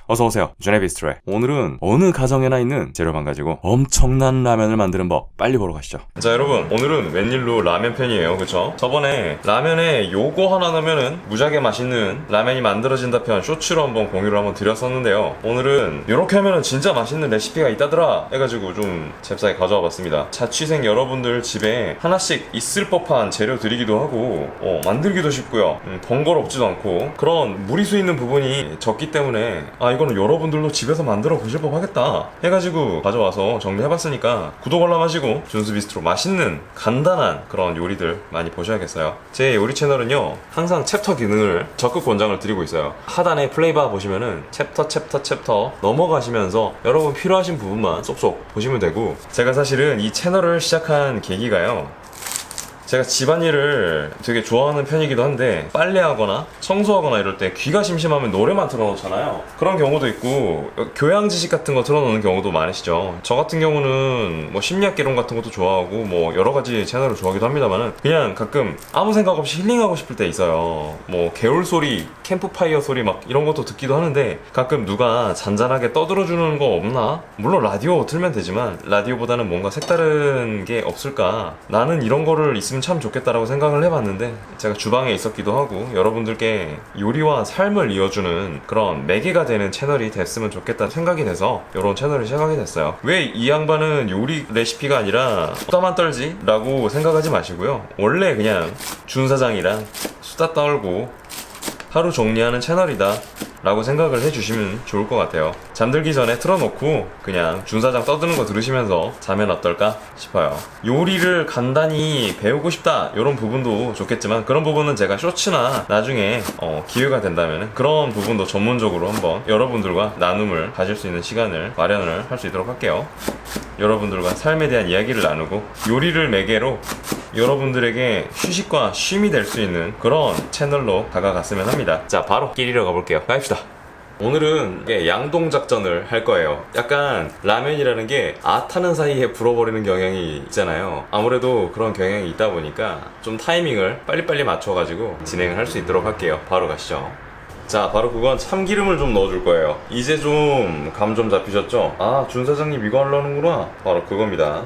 어서오세요. 준의 비스트로에 오늘은 어느 가정에나 있는 재료만 가지고 엄청난 라면을 만드는 법 빨리 보러 가시죠. 자 여러분, 오늘은 웬일로 라면 편이에요, 그쵸? 저번에 라면에 요거 하나 넣으면은 무지하게 맛있는 라면이 만들어진다 편 쇼츠로 한번 공유를 한번 드렸었는데요. 오늘은 요렇게 하면은 진짜 맛있는 레시피가 있다더라 해가지고 좀 잽싸게 가져와 봤습니다. 자취생 여러분들 집에 하나씩 있을 법한 재료들이기도 하고 만들기도 쉽고요. 번거롭지도 않고 그런 무리수 있는 부분이 적기 때문에 이거는 여러분들도 집에서 만들어 보실 법 하겠다 해가지고 가져와서 정리해봤으니까 구독 알람하시고 준수비스트로 맛있는 간단한 그런 요리들 많이 보셔야겠어요. 제 요리 채널은요, 항상 챕터 기능을 적극 권장을 드리고 있어요. 하단에 플레이바 보시면은 챕터 넘어가시면서 여러분 필요하신 부분만 쏙쏙 보시면 되고, 제가 사실은 이 채널을 시작한 계기가요, 제가 집안일을 되게 좋아하는 편이기도 한데 빨래하거나 청소하거나 이럴 때 귀가 심심하면 노래만 틀어놓잖아요. 그런 경우도 있고 교양 지식 같은 거 틀어놓는 경우도 많으시죠. 저 같은 경우는 뭐 심리학개론 같은 것도 좋아하고 뭐 여러가지 채널을 좋아하기도 합니다만은 그냥 가끔 아무 생각 없이 힐링하고 싶을 때 있어요. 뭐 개울 소리, 캠프파이어 소리 막 이런 것도 듣기도 하는데 가끔 누가 잔잔하게 떠들어주는 거 없나? 물론 라디오 틀면 되지만 라디오보다는 뭔가 색다른 게 없을까? 나는 이런 거를 있으면 참 좋겠다라고 생각을 해봤는데, 제가 주방에 있었기도 하고 여러분들께 요리와 삶을 이어주는 그런 매개가 되는 채널이 됐으면 좋겠다는 생각이 돼서 이런 채널을 시작하게 됐어요. 왜 이 양반은 요리 레시피가 아니라 수다만 떨지? 라고 생각하지 마시고요, 원래 그냥 준 사장이랑 수다 떨고 하루 정리하는 채널이다 라고 생각을 해주시면 좋을 것 같아요. 잠들기 전에 틀어놓고 그냥 준사장 떠드는 거 들으시면서 자면 어떨까 싶어요. 요리를 간단히 배우고 싶다 이런 부분도 좋겠지만, 그런 부분은 제가 쇼츠나 나중에 기회가 된다면 그런 부분도 전문적으로 한번 여러분들과 나눔을 가질 수 있는 시간을 마련을 할 수 있도록 할게요. 여러분들과 삶에 대한 이야기를 나누고 요리를 매개로 여러분들에게 휴식과 쉼이 될 수 있는 그런 채널로 다가갔으면 합니다. 자, 바로 끼리러 가볼게요. 가봅시다. 오늘은 양동작전을 할 거예요. 약간 라면이라는 게 타는 사이에 불어버리는 경향이 있잖아요. 아무래도 그런 경향이 있다 보니까 좀 타이밍을 빨리빨리 맞춰가지고 진행을 할 수 있도록 할게요. 바로 가시죠. 자, 바로 그건 참기름을 좀 넣어줄 거예요. 이제 좀 감 좀 잡히셨죠? 준 사장님 이거 하려는구나. 바로 그겁니다.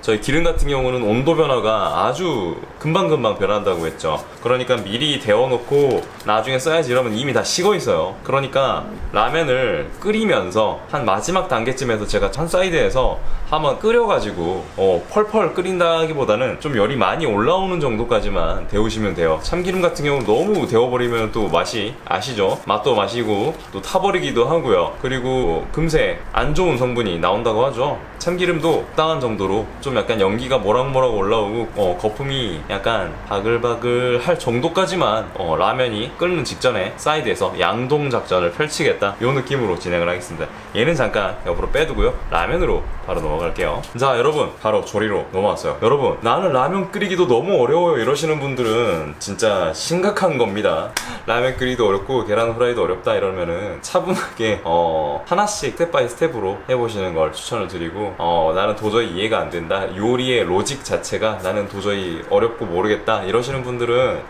저희 기름 같은 경우는 온도 변화가 아주 금방금방 변한다고 했죠. 그러니까 미리 데워놓고 나중에 써야지 이러면 이미 다 식어 있어요. 그러니까 라면을 끓이면서 한 마지막 단계쯤에서 제가 한 사이드에서 한번 끓여가지고 펄펄 끓인다기보다는 좀 열이 많이 올라오는 정도까지만 데우시면 돼요. 참기름 같은 경우 너무 데워버리면 또 맛이, 아시죠? 맛도 마시고 또 타버리기도 하고요. 그리고 금세 안 좋은 성분이 나온다고 하죠. 참기름도 적당한 정도로 좀 약간 연기가 모락모락 올라오고 거품이 약간 바글바글 할 정도까지만 라면이 끓는 직전에 사이드에서 양동작전을 펼치겠다, 요 느낌으로 진행을 하겠습니다. 얘는 잠깐 옆으로 빼두고요, 라면으로 바로 넘어갈게요. 자, 여러분 바로 조리로 넘어왔어요. 여러분, 나는 라면 끓이기도 너무 어려워요 이러시는 분들은 진짜 심각한 겁니다. 라면 끓이기도 어렵고 계란 후라이도 어렵다 이러면은 차분하게 하나씩 스텝 바이 스텝으로 해보시는 걸 추천을 드리고, 나는 도저히 이해가 안 된다, 요리의 로직 자체가 나는 도저히 어렵고 모르겠다 이러시는 분들은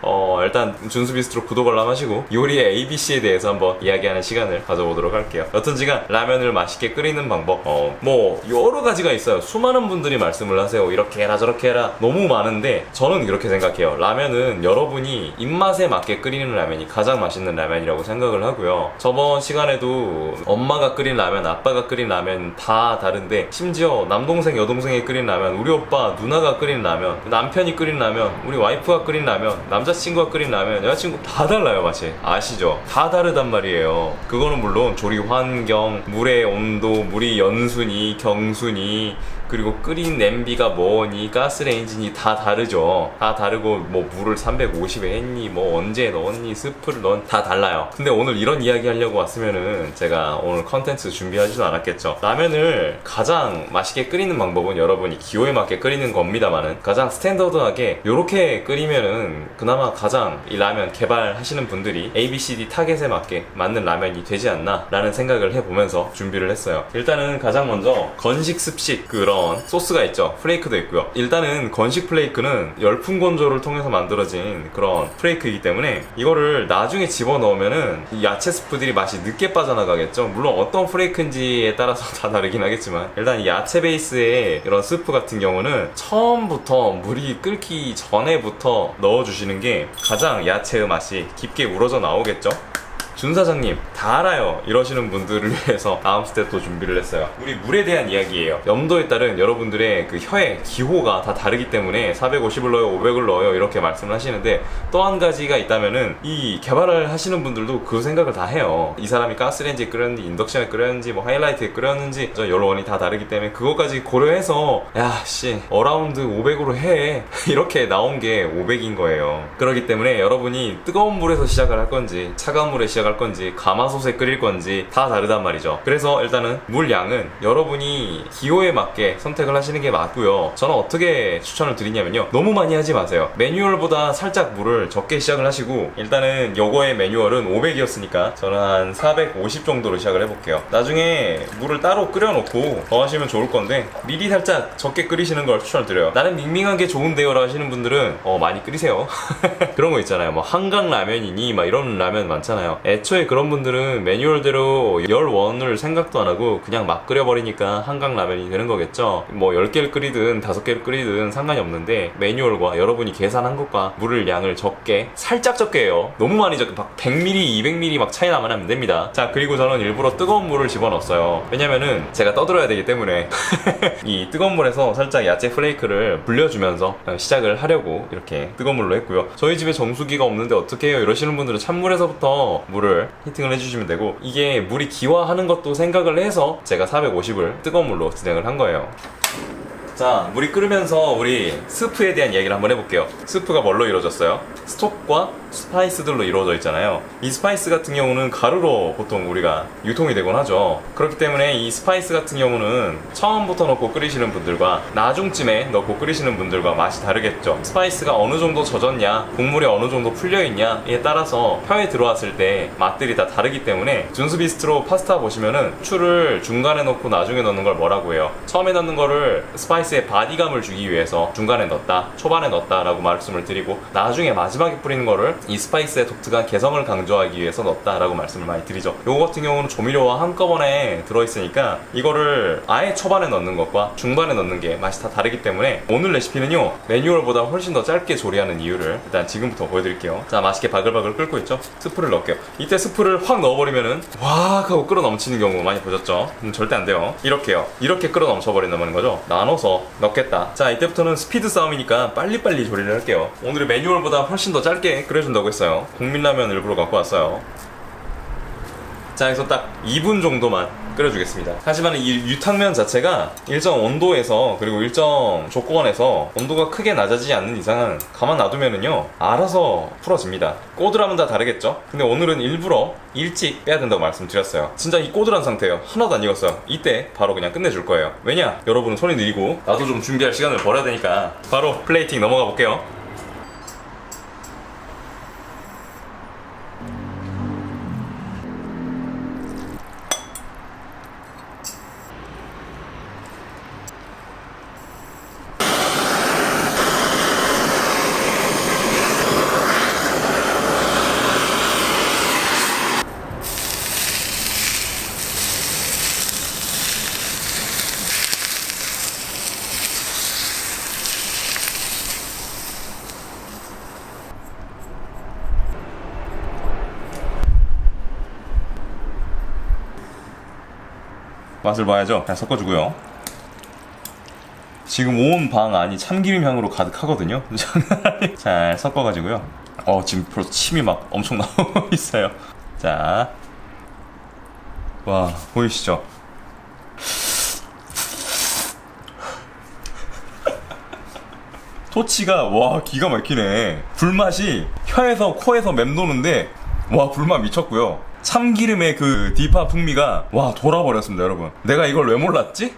일단 준수비스트로 구독 알람하시고 요리의 ABC에 대해서 한번 이야기하는 시간을 가져보도록 할게요. 여튼지간 라면을 맛있게 끓이는 방법 뭐 여러 가지가 있어요. 수많은 분들이 말씀을 하세요. 이렇게 해라 저렇게 해라 너무 많은데, 저는 이렇게 생각해요. 라면은 여러분이 입맛에 맞게 끓이는 라면이 가장 맛있는 라면이라고 생각을 하고요. 저번 시간에도 엄마가 끓인 라면, 아빠가 끓인 라면 다 다른데, 심지어 남동생 여동생이 끓인 라면, 우리 오빠 누나가 끓인 라면, 남편이 끓인 라면, 우리 와이프가 끓인 라면, 남자친구가 끓인 라면, 여자친구 다 달라요. 맛이 아시죠? 다 다르단 말이에요. 그거는 물론 조리 환경, 물의 온도, 물이 연순이 경순이, 그리고 끓인 냄비가 뭐니, 가스레인지니 다 다르죠. 다 다르고 뭐 물을 350에 했니, 뭐 언제 넣었니, 스프를 다 달라요. 근데 오늘 이런 이야기 하려고 왔으면은 제가 오늘 컨텐츠 준비하지도 않았겠죠. 라면을 가장 맛있게 끓이는 방법은 여러분이 기호에 맞게 끓이는 겁니다만은, 가장 스탠더드하게 요렇게 끓이면은 그나마 가장 이 라면 개발하시는 분들이 ABCD 타겟에 맞게 맞는 라면이 되지 않나 라는 생각을 해보면서 준비를 했어요. 일단은 가장 먼저 건식 습식 그런 이런 소스가 있죠. 프레이크도 있고요. 일단은 건식 플레이크는 열풍 건조를 통해서 만들어진 그런 프레이크이기 때문에 이거를 나중에 집어넣으면은 이 야채 스프들이 맛이 늦게 빠져나가겠죠. 물론 어떤 프레이크인지에 따라서 다 다르긴 하겠지만, 일단 이 야채 베이스의 이런 스프 같은 경우는 처음부터 물이 끓기 전에부터 넣어주시는 게 가장 야채의 맛이 깊게 우러져 나오겠죠. 준 사장님 다 알아요 이러시는 분들을 위해서 다음 스텝도 준비를 했어요. 우리 물에 대한 이야기예요. 염도에 따른 여러분들의 그 혀의 기호가 다 다르기 때문에 450을 넣어요 500을 넣어요 이렇게 말씀을 하시는데, 또 한 가지가 있다면은 이 개발을 하시는 분들도 그 생각을 다 해요. 이 사람이 가스레인지에 끓였는지 인덕션에 끓였는지 뭐 하이라이트에 끓였는지 연원이 다 다르기 때문에 그것까지 고려해서 야씨 어라운드 500으로 해 이렇게 나온 게 500인 거예요. 그렇기 때문에 여러분이 뜨거운 물에서 시작을 할 건지 차가운 물에 시작할 건지 가마솥에 끓일 건지 다 다르단 말이죠. 그래서 일단은 물 양은 여러분이 기호에 맞게 선택을 하시는 게 맞고요. 저는 어떻게 추천을 드리냐면요, 너무 많이 하지 마세요. 매뉴얼보다 살짝 물을 적게 시작을 하시고, 일단은 요거의 매뉴얼은 500이었으니까 저는 한 450 정도로 시작을 해볼게요. 나중에 물을 따로 끓여놓고 더 하시면 좋을 건데 미리 살짝 적게 끓이시는 걸 추천을 드려요. 나는 밍밍한 게 좋은데요 라고 하시는 분들은 많이 끓이세요. 그런 거 있잖아요, 뭐 한강 라면이니 막 이런 라면 많잖아요. 애초에 그런 분들은 매뉴얼대로 열원을 생각도 안 하고 그냥 막 끓여버리니까 한강 라면이 되는 거겠죠. 뭐 10개를 끓이든 5개를 끓이든 상관이 없는데, 매뉴얼과 여러분이 계산한 것과 물을 양을 적게, 살짝 적게 해요. 너무 많이 적게 막 100ml 200ml 막 차이 나면 안 됩니다. 자, 그리고 저는 일부러 뜨거운 물을 집어넣었어요. 왜냐면은 제가 떠들어야 되기 때문에 이 뜨거운 물에서 살짝 야채 플레이크를 불려주면서 시작을 하려고 이렇게 뜨거운 물로 했고요. 저희 집에 정수기가 없는데 어떻게 해요 이러시는 분들은 찬물에서부터 물을 히팅을 해주시면 되고, 이게 물이 기화하는 것도 생각을 해서 제가 450을 뜨거운 물로 진행을 한 거예요. 자, 물이 끓으면서 우리 스프에 대한 이야기를 한번 해볼게요. 스프가 뭘로 이루어졌어요? 스톡과 스파이스들로 이루어져 있잖아요. 이 스파이스 같은 경우는 가루로 보통 우리가 유통이 되곤 하죠. 그렇기 때문에 이 스파이스 같은 경우는 처음부터 넣고 끓이시는 분들과 나중쯤에 넣고 끓이시는 분들과 맛이 다르겠죠. 스파이스가 어느 정도 젖었냐, 국물이 어느 정도 풀려있냐에 따라서 혀에 들어왔을 때 맛들이 다 다르기 때문에, 준수비스트로 파스타 보시면은 후추를 중간에 넣고 나중에 넣는 걸 뭐라고 해요? 처음에 넣는 거를 스파이스의 바디감을 주기 위해서 중간에 넣었다, 초반에 넣었다 라고 말씀을 드리고, 나중에 마지막에 뿌리는 거를 이 스파이스의 독특한 개성을 강조하기 위해서 넣었다 라고 말씀을 많이 드리죠. 요거 같은 경우는 조미료와 한꺼번에 들어있으니까 이거를 아예 초반에 넣는 것과 중반에 넣는 게 맛이 다 다르기 때문에, 오늘 레시피는요 매뉴얼보다 훨씬 더 짧게 조리하는 이유를 일단 지금부터 보여드릴게요. 자, 맛있게 바글바글 끓고 있죠? 스프를 넣을게요. 이때 스프를 확 넣어버리면은 와악 하고 끓어 넘치는 경우 많이 보셨죠? 절대 안 돼요. 이렇게요. 이렇게 끓어 넘쳐버린다는 거죠. 나눠서 넣겠다. 자, 이때부터는 스피드 싸움이니까 빨리빨리 조리를 할게요. 오늘의 매뉴얼보다 훨씬 더 짧게 끓여준다고 했어요. 국민라면 일부러 갖고 왔어요. 자, 그래서 딱 2분 정도만 끓여주겠습니다. 하지만 이 유탕면 자체가 일정 온도에서, 그리고 일정 조건에서 온도가 크게 낮아지지 않는 이상은 가만 놔두면은요 알아서 풀어집니다. 꼬들하면 다 다르겠죠? 근데 오늘은 일부러 일찍 빼야 된다고 말씀드렸어요. 진짜 이 꼬들한 상태예요. 하나도 안 익었어요. 이때 바로 그냥 끝내줄 거예요. 왜냐? 여러분은 손이 느리고 나도 좀 준비할 시간을 벌어야 되니까 바로 플레이팅 넘어가 볼게요. 맛을 봐야죠. 잘 섞어주고요. 지금 온 방 안이 참기름 향으로 가득하거든요. 잘 섞어가지고요. 지금 벌써 침이 막 엄청 나오고 있어요. 자, 와, 보이시죠? 토치가 와 기가 막히네. 불맛이 혀에서 코에서 맴도는데 와 불맛 미쳤고요. 참기름의 그 디파 풍미가 와 돌아버렸습니다. 여러분, 내가 이걸 왜 몰랐지?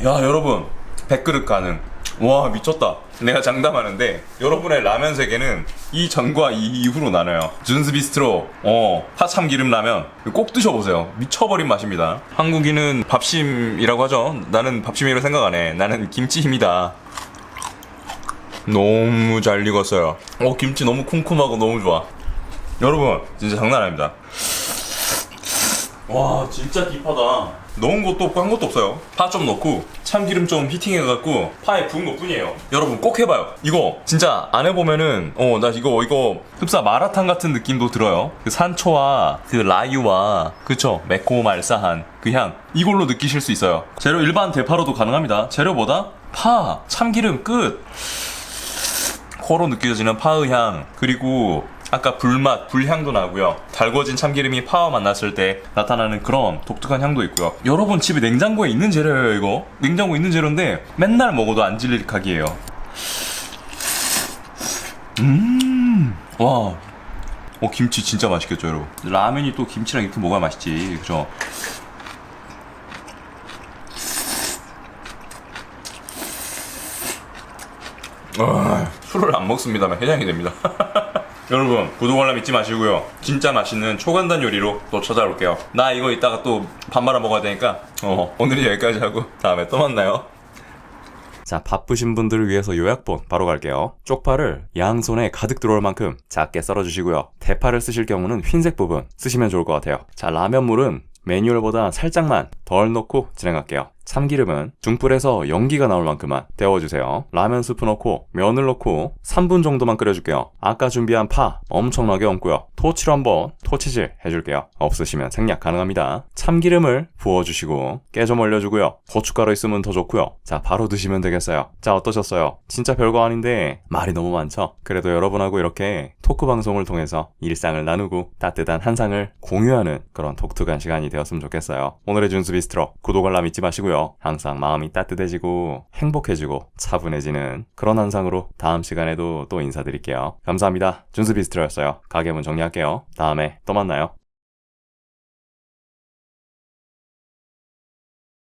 야 여러분, 100그릇 가능. 와 미쳤다. 내가 장담하는데 여러분의 라면 세계는 이 전과 이 이후로 나눠요. 준스 비스트로 파참기름 라면 꼭 드셔보세요. 미쳐버린 맛입니다. 한국인은 밥심이라고 하죠. 나는 밥심이라고 생각 안 해. 나는 김치힘이다. 너무 잘 익었어요. 김치 너무 쿰쿰하고 너무 좋아. 여러분 진짜 장난 아닙니다. 와 진짜 딥하다. 넣은 것도 없고 한 것도 없어요. 파 좀 넣고 참기름 좀 히팅해갖고 파에 부은 것 뿐이에요. 여러분 꼭 해봐요. 이거 진짜 안 해보면은 나 이거 흡사 마라탕 같은 느낌도 들어요. 그 산초와 그 라유와 그쵸 매콤 알싸한 그 향 이걸로 느끼실 수 있어요. 재료 일반 대파로도 가능합니다. 재료보다 파, 참기름 끝. 코로 느껴지는 파의 향 그리고 아까 불맛, 불향도 나고요. 달궈진 참기름이 파와 만났을 때 나타나는 그런 독특한 향도 있고요. 여러분 집에 냉장고에 있는 재료예요 이거. 냉장고에 있는 재료인데 맨날 먹어도 안 질릴 각이에요. 와 김치 진짜 맛있겠죠 여러분. 라면이 또 김치랑 이렇게 먹어야 맛있지 그죠? 술을 안 먹습니다만 해장이 됩니다. 여러분 구독 알람 잊지 마시고요. 진짜 맛있는 초간단 요리로 또 찾아올게요. 나 이거 이따가 또 밥 말아 먹어야 되니까 오늘은 여기까지 하고 다음에 또 만나요. 자, 바쁘신 분들을 위해서 요약본 바로 갈게요. 쪽파를 양손에 가득 들어올 만큼 작게 썰어주시고요. 대파를 쓰실 경우는 흰색 부분 쓰시면 좋을 것 같아요. 자, 라면물은 매뉴얼보다 살짝만 덜 넣고 진행할게요. 참기름은 중불에서 연기가 나올 만큼만 데워주세요. 라면 스프 넣고 면을 넣고 3분 정도만 끓여줄게요. 아까 준비한 파 엄청나게 얹고요. 토치로 한번 토치질 해줄게요. 없으시면 생략 가능합니다. 참기름을 부어주시고 깨 좀 올려주고요. 고춧가루 있으면 더 좋고요. 자, 바로 드시면 되겠어요. 자, 어떠셨어요? 진짜 별거 아닌데 말이 너무 많죠? 그래도 여러분하고 이렇게 토크 방송을 통해서 일상을 나누고 따뜻한 한상을 공유하는 그런 독특한 시간이 되었으면 좋겠어요. 오늘의 준수 비스트로 구독 알람 잊지 마시고요. 항상 마음이 따뜻해지고 행복해지고 차분해지는 그런 한상으로 다음 시간에도 또 인사드릴게요. 감사합니다. 준수 비스트로였어요. 가게 문 정리할게요. 다음에 또 만나요.